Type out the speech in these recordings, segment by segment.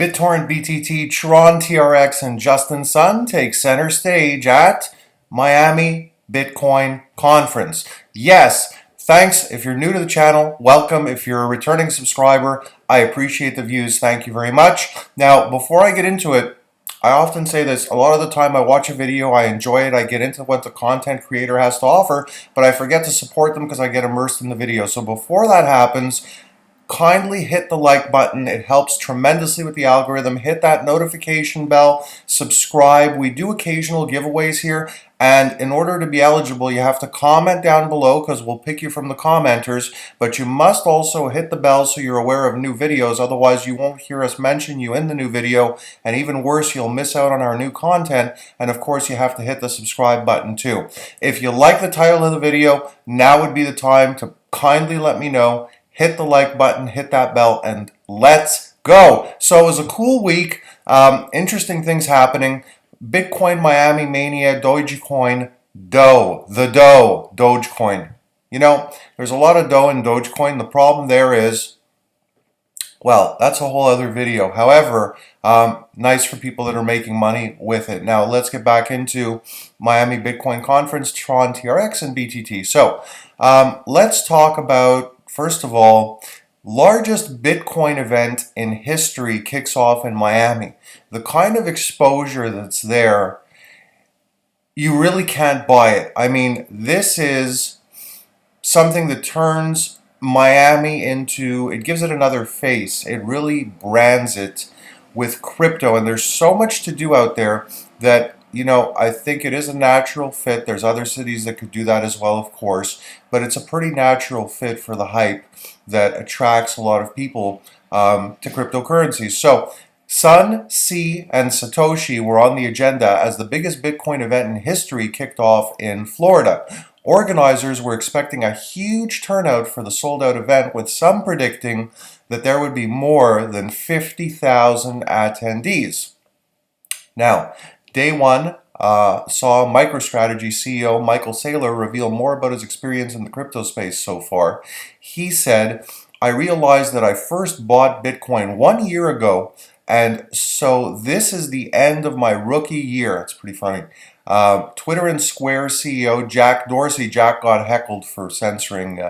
Bittorrent, BTT, Tron, TRX, and Justin Sun take center stage at Miami Bitcoin Conference. Yes, thanks. If you're new to the channel, welcome. If you're a returning subscriber, I appreciate the views. Thank you very much. Now, before I get into it, I often say this, a lot of the time I watch a video, I enjoy it, I get into what the content creator has to offer, but I forget to support them because I get immersed in the video. So before that happens, kindly hit the like button. It helps tremendously with the algorithm. Hit that notification bell, subscribe. We do occasional giveaways here, and in order to be eligible, you have to comment down below because we'll pick you from the commenters, but you must also hit the bell so you're aware of new videos. Otherwise, you won't hear us mention you in the new video, and even worse, you'll miss out on our new content. And of course, you have to hit the subscribe button too. If you like the title of the video, now would be the time to kindly let me know. Hit the like button, hit that bell, and let's go. So it was a cool week. Interesting things happening. Bitcoin Miami Mania, Dogecoin, Dogecoin. You know, there's a lot of dough in Dogecoin. The problem there is, well, that's a whole other video. However, nice for people that are making money with it. Now, let's get back into Miami Bitcoin Conference, Tron, TRX, and BTT. So, let's talk about, first of all, largest Bitcoin event in history kicks off in Miami. The kind of exposure that's there, you really can't buy it. I mean, this is something that turns Miami into, it gives it another face. It really brands it with crypto, and there's so much to do out there that, you know, I think it is a natural fit. There's other cities that could do that as well, of course, but it's a pretty natural fit for the hype that attracts a lot of people to cryptocurrencies. So Sun, C, and Satoshi were on the agenda as the biggest Bitcoin event in history kicked off in Florida. Organizers were expecting a huge turnout for the sold-out event, with some predicting that there would be more than 50,000 attendees. Now, day one saw MicroStrategy CEO Michael Saylor reveal more about his experience in the crypto space so far. He said, "I realized that I first bought Bitcoin 1 year ago, and so this is the end of my rookie year." It's pretty funny. Twitter and Square CEO Jack Dorsey. Jack got heckled for censoring,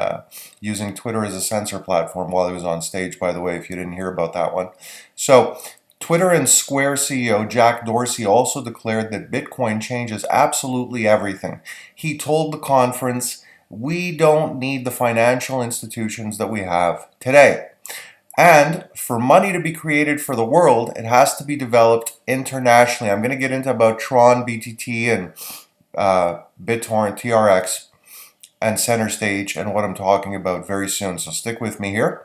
using Twitter as a censor platform while he was on stage, by the way, if you didn't hear about that one. So, Twitter and Square CEO Jack Dorsey also declared that Bitcoin changes absolutely everything. He told the conference, "We don't need the financial institutions that we have today. And for money to be created for the world, it has to be developed internationally." I'm going to get into about Tron, BTT, and BitTorrent, TRX, and Center Stage, and what I'm talking about very soon. So stick with me here.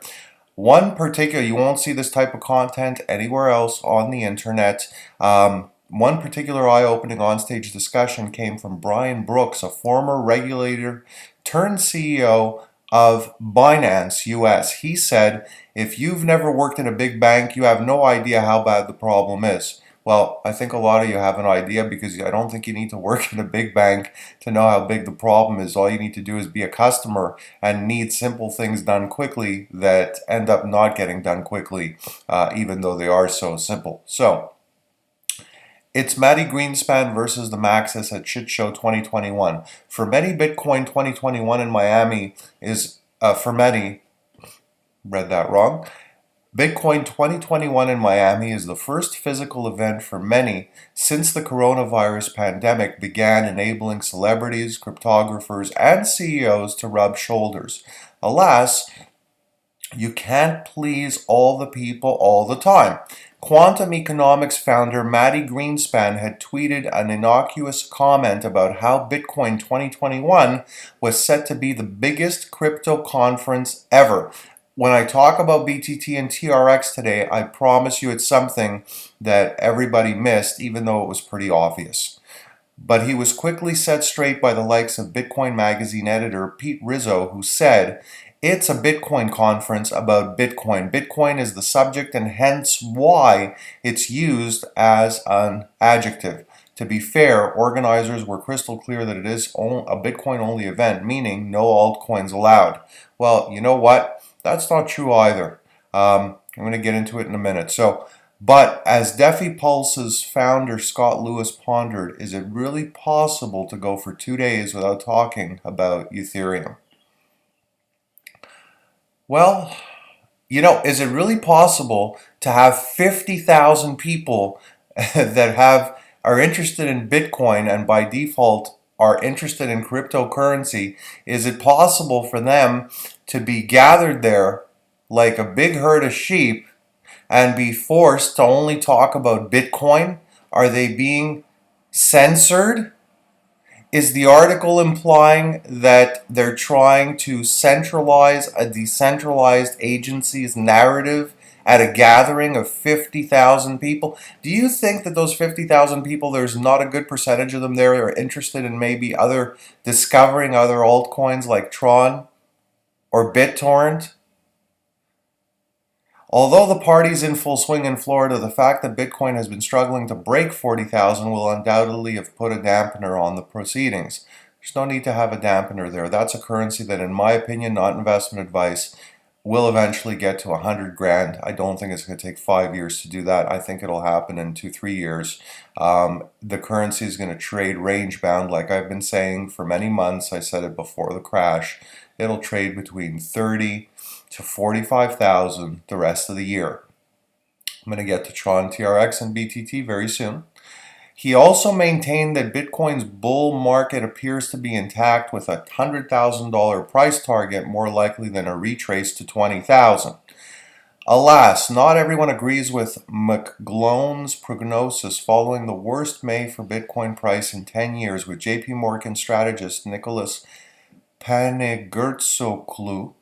One particular, you won't see this type of content anywhere else on the internet. One particular eye-opening onstage discussion came from Brian Brooks, a former regulator turned CEO of Binance US. He said, "If you've never worked in a big bank, you have no idea how bad the problem is." Well, I think a lot of you have an idea, because I don't think you need to work in a big bank to know how big the problem is. All you need to do is be a customer and need simple things done quickly that end up not getting done quickly, even though they are so simple. So, it's Matty Greenspan versus the Maxis at Shit Show 2021. For many, Bitcoin 2021 in Miami is, for many, read that wrong. Bitcoin 2021 in Miami is the first physical event for many since the coronavirus pandemic began enabling celebrities, cryptographers, and CEOs to rub shoulders. Alas, you can't please all the people all the time. Quantum economics founder Matty Greenspan had tweeted an innocuous comment about how Bitcoin 2021 was set to be the biggest crypto conference ever. When I talk about BTT and TRX today, I promise you it's something that everybody missed, even though it was pretty obvious. But he was quickly set straight by the likes of Bitcoin magazine editor Pete Rizzo, who said, "It's a Bitcoin conference about Bitcoin. Bitcoin is the subject, and hence why it's used as an adjective." To be fair, organizers were crystal clear that it is a Bitcoin-only event, meaning no altcoins allowed. Well, you know what? That's not true either. I'm going to get into it in a minute. So But as DeFi Pulse's founder Scott Lewis pondered, is it really possible to go for 2 days without talking about Ethereum? Well, is it really possible to have 50,000 people that are interested in Bitcoin and by default are interested in cryptocurrency? Is it possible for them to be gathered there like a big herd of sheep and be forced to only talk about Bitcoin? Are they being censored? Is the article implying that they're trying to centralize a decentralized agency's narrative at a gathering of 50,000 people? Do you think that those 50,000 people, there's not a good percentage of them there that are interested in maybe discovering other altcoins like Tron or Bittorrent? Although the party's in full swing in Florida, the fact that Bitcoin has been struggling to break 40,000 will undoubtedly have put a dampener on the proceedings. There's no need to have a dampener there. That's a currency that, in my opinion, not investment advice, will eventually get to 100 grand. I don't think it's going to take 5 years to do that. I think it'll happen in 2-3 years. The currency is going to trade range bound, like I've been saying for many months. I said it before the crash. It'll trade between 30 to 45,000 the rest of the year. I'm going to get to Tron, TRX, and BTT very soon. He also maintained that Bitcoin's bull market appears to be intact, with a $100,000 price target more likely than a retrace to 20,000. Alas, not everyone agrees with McGlone's prognosis following the worst May for Bitcoin price in 10 years, with JP Morgan strategist Nicholas Panegurtsoglou.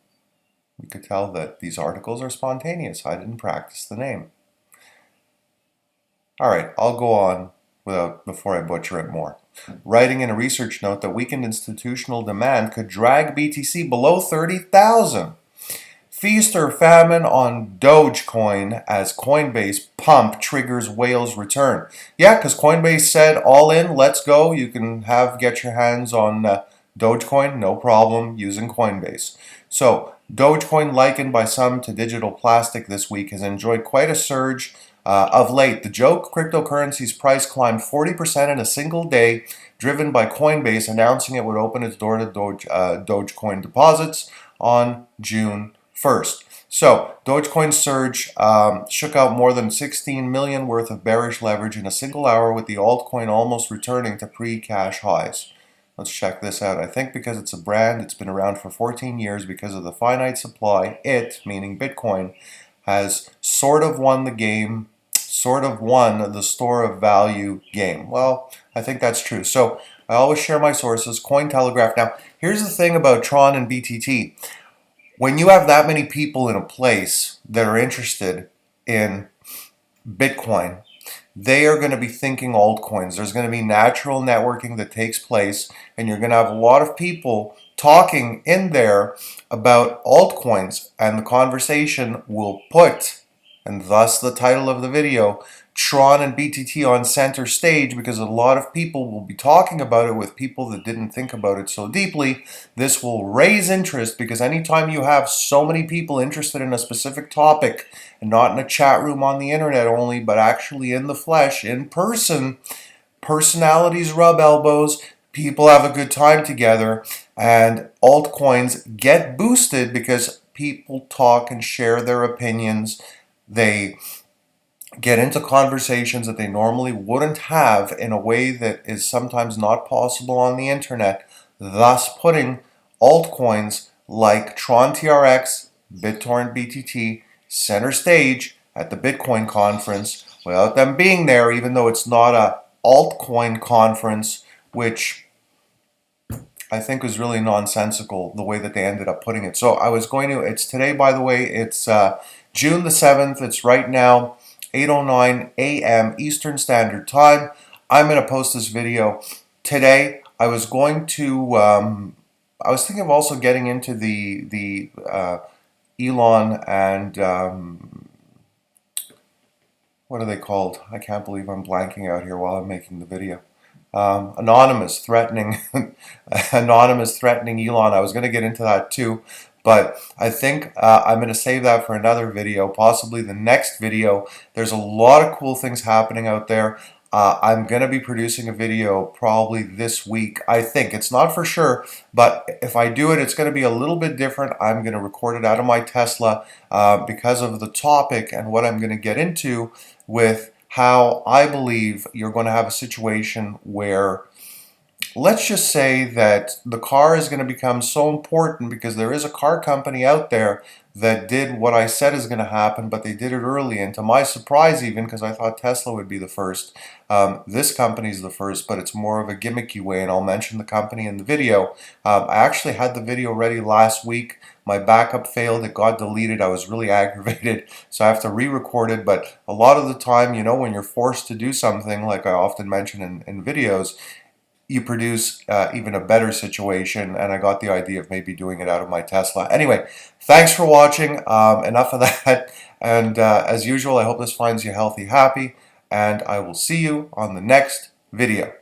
You could tell that these articles are spontaneous. I didn't practice the name. All right, I'll go on before I butcher it more. Writing in a research note that weakened institutional demand could drag BTC below 30,000. Feast or famine on Dogecoin as Coinbase pump triggers whale's return. Yeah, because Coinbase said all in, let's go. You can get your hands on Dogecoin, no problem, using Coinbase. So Dogecoin, likened by some to digital plastic this week, has enjoyed quite a surge of late. The joke cryptocurrency's price climbed 40% in a single day, driven by Coinbase announcing it would open its door to Dogecoin deposits on June 1st. So Dogecoin's surge shook out more than 16 million worth of bearish leverage in a single hour, with the altcoin almost returning to pre-cash highs. Let's check this out. I think because it's a brand, it's been around for 14 years, because of the finite supply, it, meaning Bitcoin, has sort of won the game, sort of won the store of value game. Well, I think that's true. So I always share my sources, Cointelegraph. Now, here's the thing about Tron and BTT. When you have that many people in a place that are interested in Bitcoin, they are going to be thinking altcoins. There's going to be natural networking that takes place, and you're going to have a lot of people talking in there about altcoins, and the conversation will put, and thus the title of the video, Tron and BTT on center stage, because a lot of people will be talking about it with people that didn't think about it so deeply. This will raise interest, because anytime you have so many people interested in a specific topic, and not in a chat room on the internet only, but actually in the flesh, in person, personalities rub elbows, people have a good time together, and altcoins get boosted because people talk and share their opinions. They get into conversations that they normally wouldn't have in a way that is sometimes not possible on the internet, thus putting altcoins like Tron TRX, Bittorrent BTT center stage at the Bitcoin conference without them being there, even though it's not a altcoin conference, which I think was really nonsensical the way that they ended up putting it. So it's today, by the way, it's June the 7th. It's right now 8:09 a.m. Eastern Standard Time. I'm going to post this video today. I was thinking of also getting into the Elon and what are they called? I can't believe I'm blanking out here while I'm making the video. Anonymous threatening Elon. I was going to get into that too, But I think I'm going to save that for another video, possibly the next video. There's a lot of cool things happening out there. I'm going to be producing a video probably this week. I think it's not for sure, but if I do it, it's going to be a little bit different. I'm going to record it out of my Tesla because of the topic and what I'm going to get into with how I believe you're going to have a situation where, let's just say that the car is going to become so important because there is a car company out there that did what I said is going to happen, but they did it early. And to my surprise, even because I thought Tesla would be the first, this company is the first, but it's more of a gimmicky way. And I'll mention the company in the video. I actually had the video ready last week. My backup failed. It got deleted. I was really aggravated, so I have to re-record it. But a lot of the time, when you're forced to do something, like I often mention in videos, you produce even a better situation, and I got the idea of maybe doing it out of my Tesla. Anyway, thanks for watching. Enough of that. And as usual, I hope this finds you healthy, happy, and I will see you on the next video.